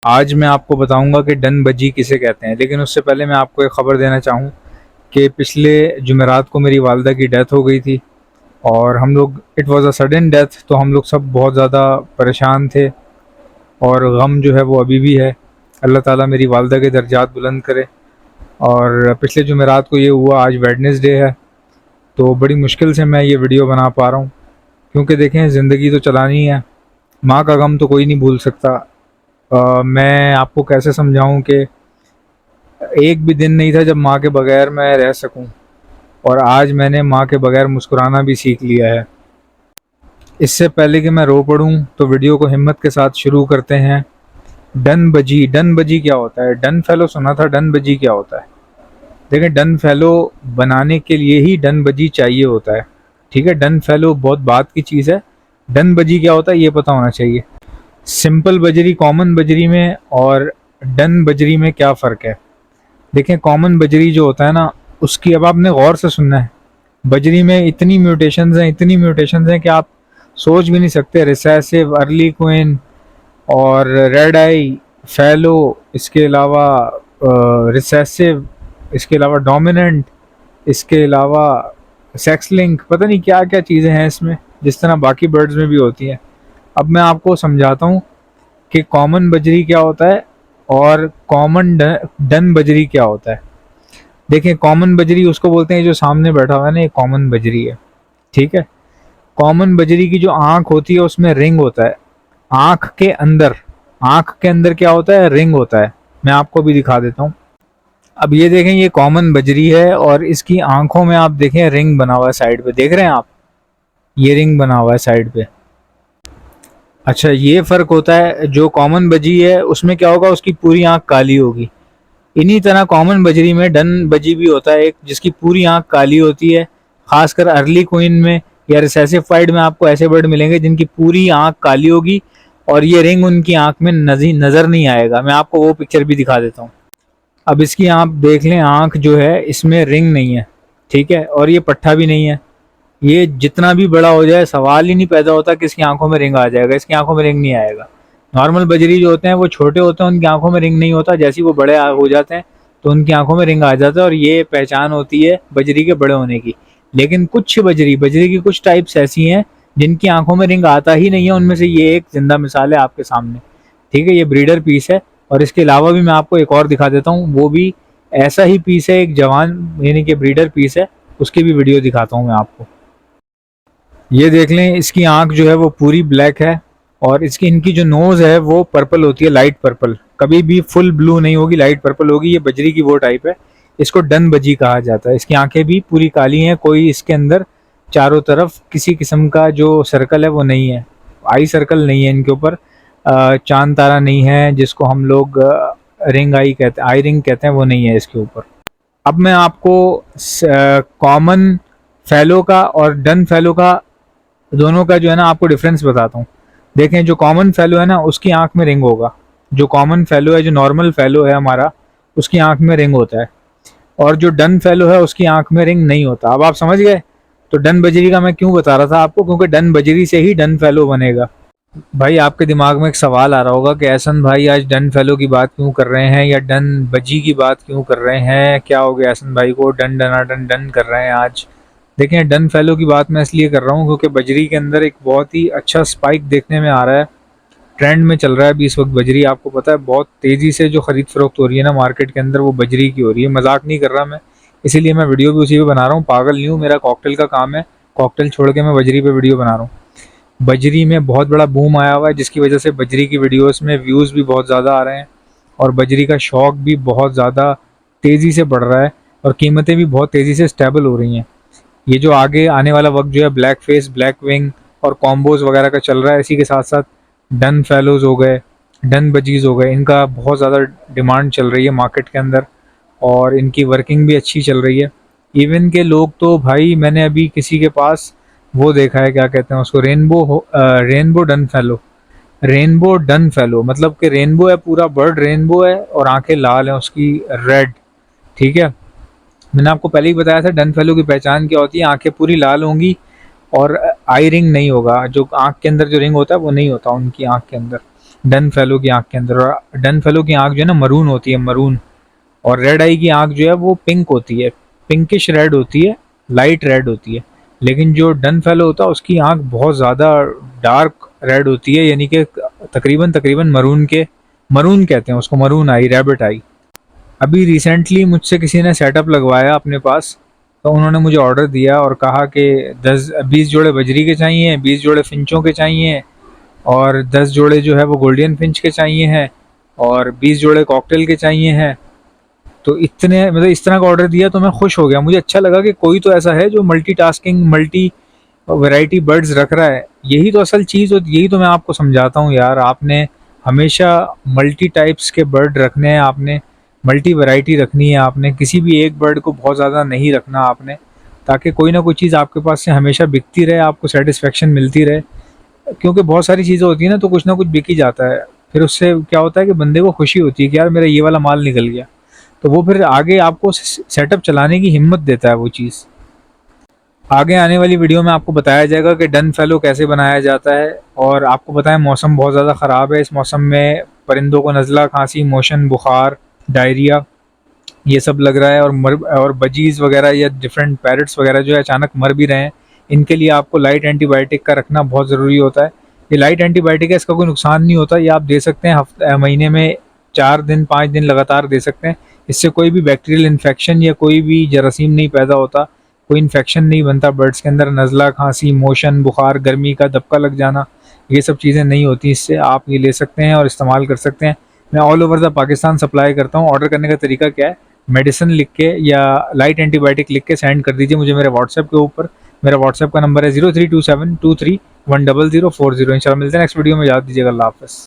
आज मैं आपको बताऊंगा कि डन बजी किसे कहते हैं, लेकिन उससे पहले मैं आपको एक ख़बर देना चाहूँ कि पिछले जुमेरात को मेरी वालदा की डेथ हो गई थी। और हम लोग, it was a sudden death, तो हम लोग सब बहुत ज़्यादा परेशान थे और गम जो है वो अभी भी है। अल्लाह ताला मेरी वालदा के दर्जात बुलंद करे। और पिछले जुमेरात को ये हुआ, आज वेडनेसडे है, तो बड़ी मुश्किल से मैं ये वीडियो बना पा रहा हूँ, क्योंकि देखें ज़िंदगी तो चलानी है, माँ का गम तो कोई नहीं भूल सकता। मैं आपको कैसे समझाऊं कि एक भी दिन नहीं था जब माँ के बगैर मैं रह सकूं, और आज मैंने माँ के बगैर मुस्कुराना भी सीख लिया है। इससे पहले कि मैं रो पड़ूं तो वीडियो को हिम्मत के साथ शुरू करते हैं। डन बजी, डन बजी क्या होता है? डन फेलो सुना था, डन बजी क्या होता है? देखिए, डन फेलो बनाने के लिए ही डन बजी चाहिए होता है। ठीक है, डन फेलो बहुत बात की चीज़ है। डन बजी क्या होता है ये पता होना चाहिए। सिंपल बजरी, कॉमन बजरी में और डन बजरी में क्या फ़र्क है? देखें, कॉमन बजरी जो होता है ना, उसकी अब आपने गौर से सुनना है। बजरी में इतनी म्यूटेशंस हैं, इतनी म्यूटेशंस हैं कि आप सोच भी नहीं सकते। रिसेसिव, अर्ली क्वीन और रेड आई, फैलो, इसके अलावा रिसेसिव, इसके अलावा डोमिनेंट, इसके अलावा सेक्स लिंक, पता नहीं क्या क्या चीज़ें हैं इसमें, जिस तरह बाकी बर्ड्स में भी होती हैं। अब मैं आपको समझाता हूँ कि कॉमन बजरी क्या होता है और कॉमन डन बजरी क्या होता है। देखें, कॉमन बजरी उसको बोलते हैं जो सामने बैठा हुआ है ना, ये कॉमन बजरी है। ठीक है, कॉमन बजरी की जो आंख होती है उसमें रिंग होता है। आंख के अंदर, आंख के अंदर क्या होता है? रिंग होता है। मैं आपको भी दिखा देता हूँ। अब ये देखें, ये कॉमन बजरी है और इसकी आंखों में आप देखें रिंग बना हुआ है साइड पे, देख रहे हैं आप? ये रिंग बना हुआ है साइड पे। अच्छा, ये फ़र्क होता है। जो कॉमन बजी है उसमें क्या होगा, उसकी पूरी आंख काली होगी। इन्हीं तरह कॉमन बजरी में डन बजी भी होता है एक, जिसकी पूरी आंख काली होती है। खासकर अर्ली क्वीन में या रिसेसिव फाइड में आपको ऐसे बर्ड मिलेंगे जिनकी पूरी आंख काली होगी और ये रिंग उनकी आंख में नज़र नहीं आएगा। मैं आपको वो पिक्चर भी दिखा देता हूँ। अब इसकी आप देख लें, आंख जो है इसमें रिंग नहीं है। ठीक है, और ये पट्ठा भी नहीं है। ये जितना भी बड़ा हो जाए सवाल ही नहीं पैदा होता कि इसकी आंखों में रिंग आ जाएगा। इसकी आंखों में रिंग नहीं आएगा। नॉर्मल बजरी जो होते हैं वो छोटे होते हैं, उनकी आंखों में रिंग नहीं होता। जैसे ही वो बड़े हो जाते हैं तो उनकी आंखों में रिंग आ जाता है, और ये पहचान होती है बजरी के बड़े होने की। लेकिन कुछ बजरी, बजरी की कुछ टाइप्स ऐसी हैं जिनकी आंखों में रिंग आता ही नहीं है। उनमें से ये एक जिंदा मिसाल है आपके सामने। ठीक है, ये ब्रीडर पीस है। और इसके अलावा भी मैं आपको एक और दिखा देता हूँ, वो भी ऐसा ही पीस है, एक जवान यानी कि ब्रीडर पीस है। उसकी भी वीडियो दिखाता हूँ मैं आपको। ये देख लें, इसकी आंख जो है वो पूरी ब्लैक है और इसकी, इनकी जो नोज़ है वो पर्पल होती है, लाइट पर्पल। कभी भी फुल ब्लू नहीं होगी, लाइट पर्पल होगी। ये बजरी की वो टाइप है। इसको डन बजी कहा जाता है। इसकी आंखें भी पूरी काली हैं, कोई इसके अंदर चारों तरफ किसी किस्म का जो सर्कल है वो नहीं है। आई सर्कल नहीं है इनके ऊपर। चांद तारा नहीं है जिसको हम लोग रिंग आई कहते हैं, आई रिंग कहते हैं, वो नहीं है इसके ऊपर। अब मैं आपको कॉमन फैलो का और डन फैलो का, दोनों का जो है ना, आपको डिफरेंस बताता हूँ। देखें, जो कॉमन फेलो है ना उसकी आंख में रिंग होगा। जो कॉमन फेलो है, जो नॉर्मल फेलो है हमारा, उसकी आंख में रिंग होता है। और जो डन फेलो है उसकी आंख में रिंग नहीं होता। अब आप समझ गए? तो डन बजरी का मैं क्यों बता रहा था आपको, क्योंकि डन बजरी से ही डन फेलो बनेगा। भाई, आपके दिमाग में एक सवाल आ रहा होगा कि एहसन भाई आज डन फेलो की बात क्यों कर रहे हैं, या डन बजी की बात क्यों कर रहे हैं? क्या हो गया एहसन भाई को, डन डना डन डन कर रहे हैं आज? देखें, डन फेलो की बात मैं इसलिए कर रहा हूँ क्योंकि बजरी के अंदर एक बहुत ही अच्छा स्पाइक देखने में आ रहा है। ट्रेंड में चल रहा है अभी इस वक्त बजरी। आपको पता है, बहुत तेज़ी से जो ख़रीद फ़रोख्त हो रही है ना मार्केट के अंदर, वो बजरी की हो रही है। मजाक नहीं कर रहा मैं, इसीलिए मैं वीडियो भी उसी पे बना रहा हूँ। पागल नहीं हूँ, मेरा कॉकटेल का काम है। कॉकटेल छोड़ के मैं बजरी पे वीडियो बना रहा हूँ। बजरी में बहुत बड़ा बूम आया हुआ है, जिसकी वजह से बजरी की वीडियोस में व्यूज़ भी बहुत ज़्यादा आ रहे हैं और बजरी का शौक भी बहुत ज़्यादा तेज़ी से बढ़ रहा है और कीमतें भी बहुत तेज़ी से स्टेबल हो रही हैं। ये जो आगे आने वाला वक्त जो है, ब्लैक फेस, ब्लैक विंग और कॉम्बोज वगैरह का चल रहा है, इसी के साथ साथ डन फेलोज हो गए, डन बजीज हो गए, इनका बहुत ज़्यादा डिमांड चल रही है मार्केट के अंदर और इनकी वर्किंग भी अच्छी चल रही है। इवन के लोग तो भाई, मैंने अभी किसी के पास वो देखा है, क्या कहते हैं उसको, rainbow done fellow. Rainbow done fellow मतलब कि रेनबो है, पूरा बर्ड रेनबो है और आंखें लाल हैं उसकी, रेड। ठीक है, मैंने आपको पहले ही बताया था डन फेलो की पहचान क्या होती है। आंखें पूरी लाल होंगी और आई रिंग नहीं होगा। जो आंख के अंदर जो रिंग होता है वो नहीं होता उनकी आंख के अंदर। डन फेलो की आँख के अंदर। और डन फेलो की आँख जो है ना मरून होती है, मरून। और रेड आई की आँख जो है वो पिंक होती है, पिंकिश रेड होती है, लाइट रेड होती है। लेकिन जो डन फेलो होता है उसकी आँख बहुत ज़्यादा डार्क रेड होती है, यानी कि तकरीबन तकरीबन मरून के, मरून कहते हैं उसको, मरून आई, रैबिट आई। अभी रिसेंटली मुझसे किसी ने सेटअप लगवाया अपने पास, तो उन्होंने मुझे ऑर्डर दिया और कहा कि 10-20 जोड़े बजरी के चाहिए, 20 जोड़े फिंचों के चाहिए, और 10 जोड़े जो है वो गोल्डन फिंच के चाहिए हैं, और 20 जोड़े कॉकटेल के चाहिए हैं। तो इतने, मतलब इस तरह का ऑर्डर दिया तो मैं खुश हो गया। मुझे अच्छा लगा कि कोई तो ऐसा है जो मल्टीटास्किंग, मल्टी वैरायटी बर्ड्स रख रहा है। यही तो असल चीज़ होती, यही तो मैं आपको समझाता हूँ यार। आपने हमेशा मल्टी टाइप्स के बर्ड रखने हैं, आपने मल्टी वैरायटी रखनी है, आपने किसी भी एक बर्ड को बहुत ज़्यादा नहीं रखना आपने, ताकि कोई ना कोई चीज़ आपके पास से हमेशा बिकती रहे, आपको सेटिस्फेक्शन मिलती रहे। क्योंकि बहुत सारी चीज़ें होती है ना, तो कुछ ना कुछ बिक ही जाता है। फिर उससे क्या होता है कि बंदे को खुशी होती है कि यार मेरा ये वाला माल निकल गया, तो वो फिर आगे आपको सेटअप चलाने की हिम्मत देता है वो चीज़। आगे आने वाली वीडियो में आपको बताया जाएगा कि डन फेलो कैसे बनाया जाता है। और आपको पता है मौसम बहुत ज़्यादा ख़राब है, इस मौसम में परिंदों को नज़ला, खांसी, मोशन, बुखार, डायरिया, ये सब लग रहा है। और बजीज़ वगैरह या डिफरेंट पैरट्स वगैरह जो है अचानक मर भी रहे हैं। इनके लिए आपको लाइट एंटीबायोटिक का रखना बहुत ज़रूरी होता है। ये लाइट एंटीबायोटिक है, इसका कोई नुकसान नहीं होता, ये आप दे सकते हैं महीने में 4 दिन 5 दिन लगातार दे सकते हैं। इससे कोई भी बैक्टीरियल इन्फेक्शन या कोई भी जरासीम नहीं पैदा होता, कोई इन्फेक्शन नहीं बनता बर्ड्स के अंदर। नज़ला, खांसी, मोशन, बुखार, गर्मी का दबका लग जाना, ये सब चीज़ें नहीं होती इससे। आप ये ले सकते हैं और इस्तेमाल कर सकते हैं। मैं all over the Pakistan supply करता हूँ। ऑर्डर करने का तरीका क्या है, मेडिसिन लिख के या लाइट एंटीबायोटिक लिख के सेंड कर दीजिए मुझे मेरे व्हाट्सएप के ऊपर। मेरा व्हाट्सएप का नंबर है 0327231004। इंशाल्लाह मिलते हैं नेक्स्ट वीडियो में, याद दीजिएगा। अल्लाह हाफ़िज़।